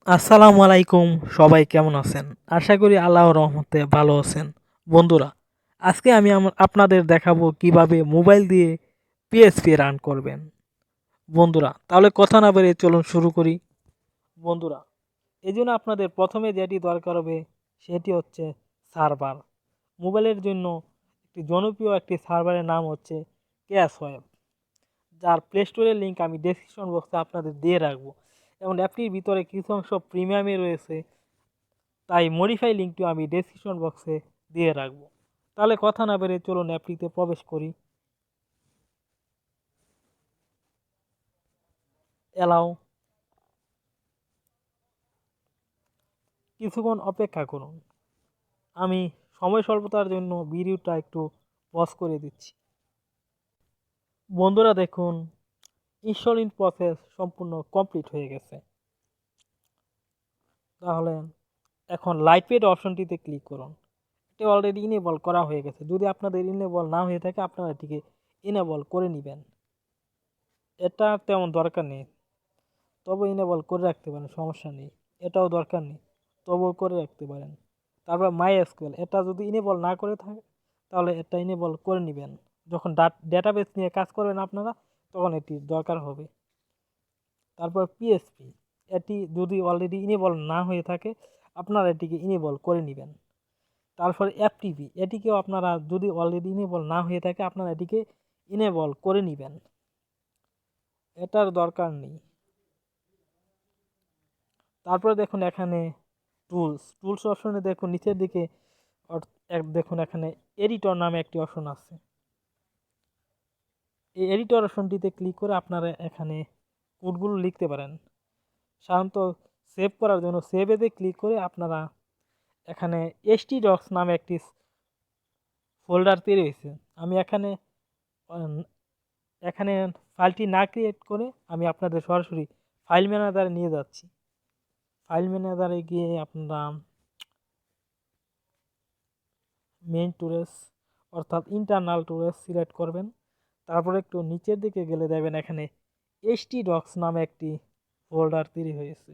আসসালামু আলাইকুম। সবাই কেমন আছেন? আশা করি আল্লাহর রহমতে ভালো আছেন। বন্ধুরা, আজকে আমি আপনাদের দেখাবো কিভাবে মোবাইল দিয়ে পিএসপি রান করবেন। বন্ধুরা, তাহলে কথা না বাড়িয়ে চলুন শুরু করি। বন্ধুরা, এজন্য আপনাদের প্রথমে যেটি দরকার হবে সেটি হচ্ছে সার্ভার। মোবাইলের জন্য জনপ্রিয় একটি সার্ভারের নাম হচ্ছে ক্যাশওয়েব, যার প্লে স্টোরের লিঙ্ক আমি ডেসক্রিপশন বক্সে আপনাদের দিয়ে রাখবো। এবং অ্যাপটির ভিতরে কিছু অংশ প্রিমিয়ামে রয়েছে, তাই মডিফাই লিঙ্কটিও আমি ডেসক্রিপশন বক্সে দিয়ে রাখবো। তাহলে কথা না বেরিয়ে চলুন অ্যাপটিতে প্রবেশ করি। অ্যালাউ, কিছুক্ষণ অপেক্ষা করুন। আমি সময় স্বল্পতার জন্য ভিডিওটা একটু পজ করে দিচ্ছি। বন্ধুরা দেখুন, ইনস্টলিং প্রসেস সম্পূর্ণ কমপ্লিট হয়ে গেছে। তাহলে এখন লাইটওয়েট অপশনটিতে ক্লিক করুন। এটি অলরেডি ইনেবল করা হয়ে গেছে। যদি আপনাদের ইনেবল না হয়ে থাকে আপনারা এটিকে ইনেবল করে নেবেন। এটা তেমন দরকার নেই, তবে ইনেবল করে রাখতে পারেন, সমস্যা নেই। এটাও দরকার নেই, তবুও করে রাখতে পারেন। তারপর মাই এসকিউএল, এটা যদি ইনেবল না করে থাকে তাহলে এটা ইনেবল করে নেবেন। যখন ডেটাবেস নিয়ে কাজ করবেন আপনারা, তখন এটি দরকার হবে। তারপর পিএসপি, এটি যদি অলরেডি ইনেবল না হয়ে থাকে আপনারা এটিকে ইনেবল করে নেবেন। তারপর এফটিপি, এটিকেও আপনারা যদি অলরেডি ইনেবল না হয়ে থাকে আপনারা এটিকে ইনেবল করে নেবেন, এটার দরকার নেই। তারপরে দেখুন এখানে টুলস অপশনে দেখুন নিচের দিকে দেখুন এখানে এডিটর নামে একটি অপশন আছে। এই এডিটর অপশনটিতে ক্লিক করে আপনারা এখানে কোডগুলো লিখতে পারেন। সাধারণত সেভ করার জন্য সেভেতে ক্লিক করে আপনারা এখানে htdocs নামে একটি ফোল্ডার তৈরি হয়েছে। আমি উম, এখানে ফাইলটি না ক্রিয়েট করে আমি আপনাদের সরাসরি ফাইল ম্যানেজারে নিয়ে যাচ্ছি। ফাইল ম্যানেজারে গিয়ে আপনারা মেইন টুলস অর্থাৎ ইন্টারনাল টুলস সিলেক্ট করবেন। তারপরে একটু নিচের দিকে গেলে দেখবেন এখানে htdocs নামে একটি ফোল্ডার তৈরি হয়েছে।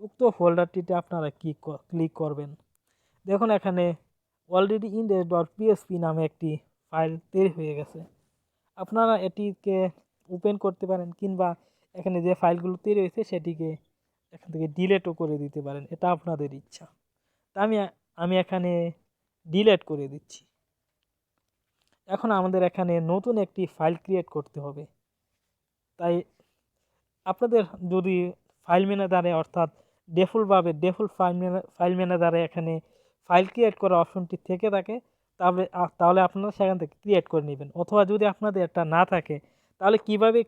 উক্ত ফোল্ডারটিতে আপনারা ক্লিক করবেন। দেখুন এখানে অলরেডি index.php নামে একটি ফাইল তৈরি হয়ে গেছে। আপনারা এটিকে ওপেন করতে পারেন, কিংবা এখানে যে ফাইলগুলো তৈরি হয়েছে সেটিকে এখান থেকে ডিলেটও করে দিতে পারেন, এটা আপনাদের ইচ্ছা। তা আমি এখানে ডিলেট করে দিচ্ছি। এখন আমাদের এখানে নতুন একটি ফাইল ক্রিয়েট করতে হবে। তাই আপনাদের যদি ফাইল ম্যানেজারে অর্থাৎ ডিফল্ট ফাইল ম্যানেজারে এখানে ফাইল ক্রিয়েট করা অপশনটি থেকে থাকে, তাহলে আপনারা সেখান থেকে ক্রিয়েট করে নেবেন। অথবা যদি আপনাদের এটা না থাকে তাহলে কিভাবে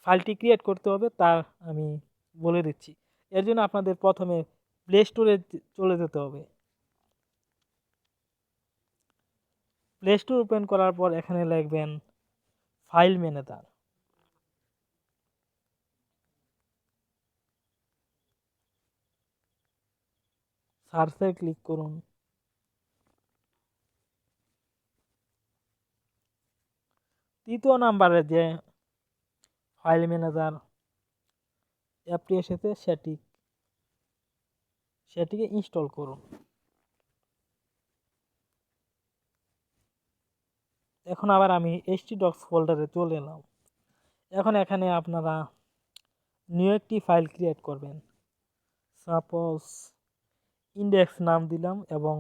ফাইলটি ক্রিয়েট করতে হবে তা আমি বলে দিচ্ছি। এর জন্য আপনাদের প্রথমে প্লে স্টোরে চলে যেতে হবে। প্লে স্টোর ওপেন করার পর এখানে লিখবেন ফাইল ম্যানেজার। সার্চে ক্লিক করুন। তৃতীয় নাম্বারে যে ফাইল ম্যানেজার অ্যাপটি এসেছে সেটিকে ইনস্টল করুন। এখন আবার আমি htdocs ফোল্ডারে চলে এলাম। এখন এখানে আপনারা নিউ একটি ফাইল ক্রিয়েট করবেন। সাপোজ ইন্ডেক্স নাম দিলাম, এবং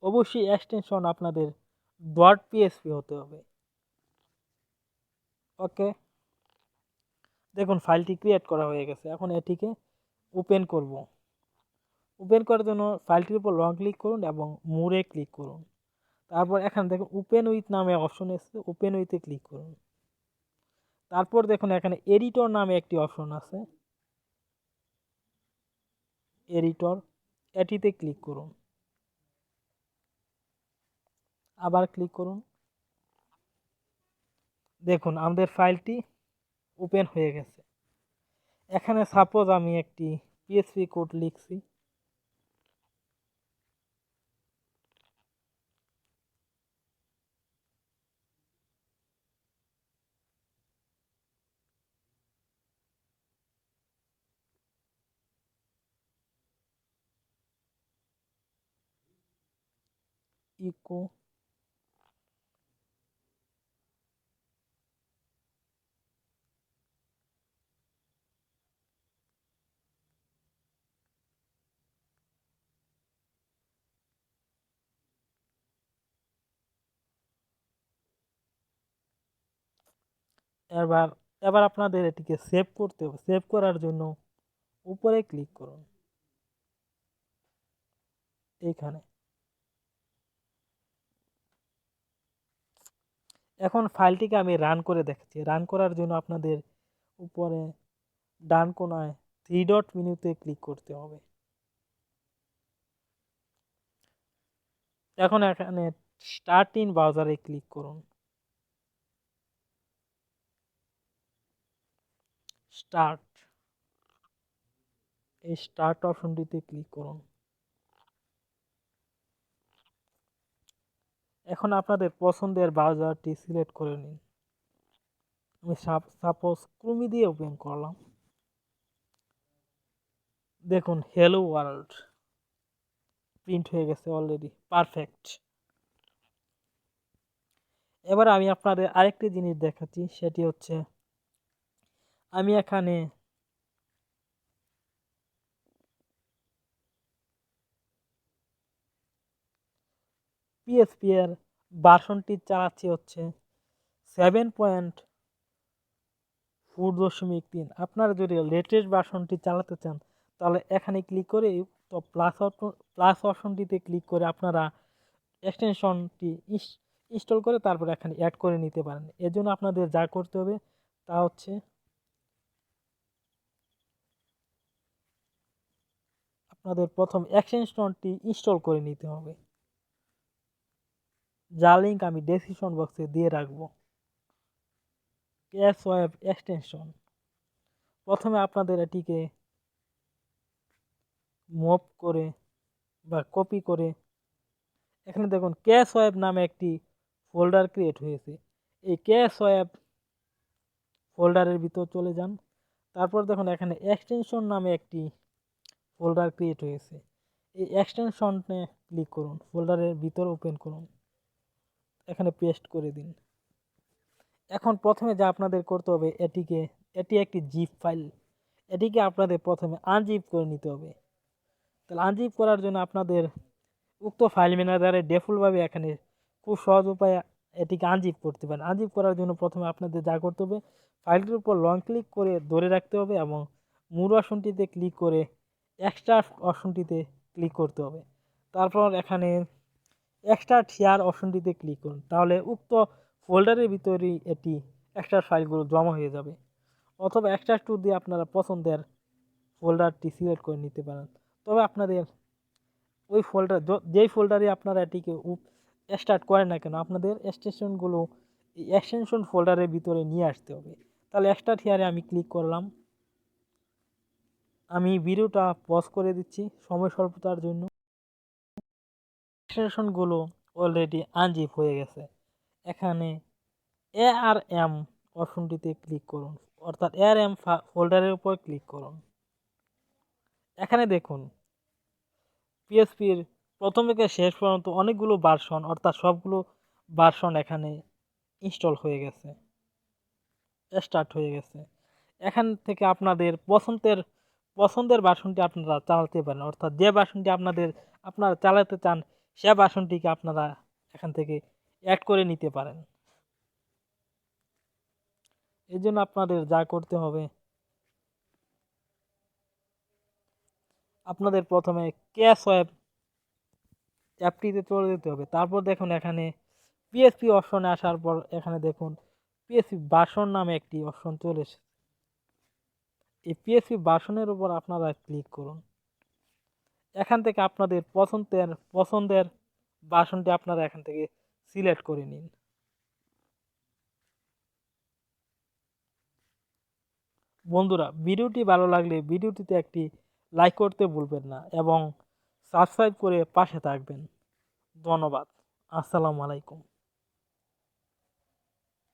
অবশ্যই এক্সটেনশন আপনাদের .php হতে হবে। ওকে, দেখুন ফাইলটি ক্রিয়েট করা হয়ে গেছে। এখন এটিকে ওপেন করব। ওপেন করার জন্য ফাইলটির উপর লং ক্লিক করুন এবং মোরে ক্লিক করুন। তারপর এখানে দেখুন ওপেন উইথ নামে অপশন এসেছে, ওপেন উইথে ক্লিক করুন। তারপর দেখুন এখানে এডিটর নামে একটি অপশন আছে, এডিটর, এটিতে ক্লিক করুন। আবার ক্লিক করুন। দেখুন আমাদের ফাইলটি ওপেন হয়ে গেছে। এখানে সাপোজ আমি একটি পিএসপি কোড লিখছি। ইকো এবার এবার আপনাদের এটিকে সেভ করতে হবে। সেভ করার জন্য উপরে ক্লিক করুন এইখানে। এখন ফাইলটিকে আমি রান করে দেখাচ্ছি। রান করার জন্য আপনাদের উপরে ডান কোণায় থ্রি ডট মেনুতে ক্লিক করতে হবে। এখন এখানে স্টার্ট ইন ব্রাউজারে ক্লিক করুন। স্টার্ট, এই স্টার্ট অপশনটিতে ক্লিক করুন। এখন আপনাদের পছন্দের ব্রাউজারটি সিলেক্ট করে নিন। আমি সাপোজ ক্রোমি দিয়ে ওপেন করলাম। দেখুন হ্যালো ওয়ার্ল্ড প্রিন্ট হয়ে গেছে অলরেডি, পারফেক্ট। এবার আমি আপনাদের আরেকটি জিনিস দেখাচ্ছি, সেটি হচ্ছে আমি এখানে পিএসপি এর ভার্সনটি চালাচ্ছি হচ্ছে 7.4.3। আপনারা যদি লেটেস্ট ভার্সনটি চালাতে চান তাহলে এখানে ক্লিক করে তো প্লাস অপশনটিতে ক্লিক করে আপনারা এক্সটেনশনটি ইনস্টল করে তারপর এখানে অ্যাড করে নিতে পারেন। এর জন্য আপনাদের যা করতে হবে তা হচ্ছে আপনাদের প্রথম এক্সটেনশনটি ইনস্টল করে নিতে হবে, যা লিঙ্ক আমি ডেসক্রিপশন বক্সে দিয়ে রাখবো। Ksweb এক্সটেনশন প্রথমে আপনাদের এটিকে মুভ করে বা কপি করে এখানে দেখুন Ksweb নামে একটি ফোল্ডার ক্রিয়েট হয়েছে। এই Ksweb ফোল্ডারের ভিতর চলে যান। তারপর দেখুন এখানে এক্সটেনশন নামে একটি ফোল্ডার ক্রিয়েট হয়েছে। এই এক্সটেনশনে ক্লিক করুন, ফোল্ডারের ভিতর ওপেন করুন, এখানে পেস্ট করে দিন। এখন প্রথমে যা আপনাদের করতে হবে এটি একটি জিপ ফাইল, এটিকে আপনাদের প্রথমে আনজিপ করে নিতে হবে। তাহলে আনজিপ করার জন্য আপনাদের উক্ত ফাইল ম্যানেজারে ডিফল্টভাবে এখানে খুব সহজ উপায়ে এটিকে আনজিপ করতে পারেন। আনজিপ করার জন্য প্রথমে আপনাদের যা করতে হবে ফাইলটির উপর লং ক্লিক করে ধরে রাখতে হবে এবং মূল অপশনটিতে ক্লিক করে এক্সট্রাক্ট অপশনটিতে ক্লিক করতে হবে। তারপর এখানে এক্সট্রাক্ট শেয়ার অপশনটিতে ক্লিক করুন, তাহলে উক্ত ফোল্ডারের ভিতরেই এটি এক্সট্রা ফাইলগুলো জমা হয়ে যাবে। অথবা এক্সট্রাক্ট টু দিয়ে আপনারা পছন্দের ফোল্ডারটি সিলেক্ট করে নিতে পারেন। তবে আপনাদের ওই ফোল্ডার যেই ফোল্ডারে আপনারা এটিকে স্টার্ট করেন না কেন আপনাদের এক্সটেনশনগুলো এই এক্সটেনশন ফোল্ডারের ভিতরে নিয়ে আসতে হবে। তাহলে এক্সট্রাক্ট হিয়ারে আমি ক্লিক করলাম। আমি ভিডিওটা পজ করে দিচ্ছি সময় স্বল্পতার জন্য। এক্সটেনশনগুলো অলরেডি আনজিপ হয়ে গেছে। এখানে ARM অপশনটিতে ক্লিক করুন, অর্থাৎ ARM ফোল্ডারের উপর ক্লিক করুন। এখানে দেখুন পিএসপির প্রথম থেকে শেষ পর্যন্ত অনেকগুলো ভার্সন, অর্থাৎ সবগুলো ভার্সন এখানে ইনস্টল হয়ে গেছে, স্টার্ট হয়ে গেছে। এখান থেকে আপনাদের পছন্দের ভার্সনটি আপনারা চালাতে পারেন, অর্থাৎ যে ভার্সনটি আপনারা চালাতে চান সে ভার্সনটিকে আপনারা এখান থেকে অ্যাড করে নিতে পারেন। এই জন্য আপনাদের যা করতে হবে আপনাদের প্রথমে Ksweb অ্যাপটিতে চলে যেতে হবে। তারপর দেখুন এখানে পিএসপি অপশনে আসার পর এখানে দেখুন পিএসপি ভার্সন নামে একটি অপশন চলে এসেছে। এই পিএসপি ভার্সনের উপর আপনারা ক্লিক করুন। এখান থেকে আপনাদের পছন্দের ভার্সনটি আপনারা এখান থেকে সিলেক্ট করে নিন। বন্ধুরা ভিডিওটি ভালো লাগলে ভিডিওটিতে একটি লাইক করতে ভুলবেন না এবং সাবস্ক্রাইব করে পাশে থাকবেন। ধন্যবাদ। আসসালামু আলাইকুম।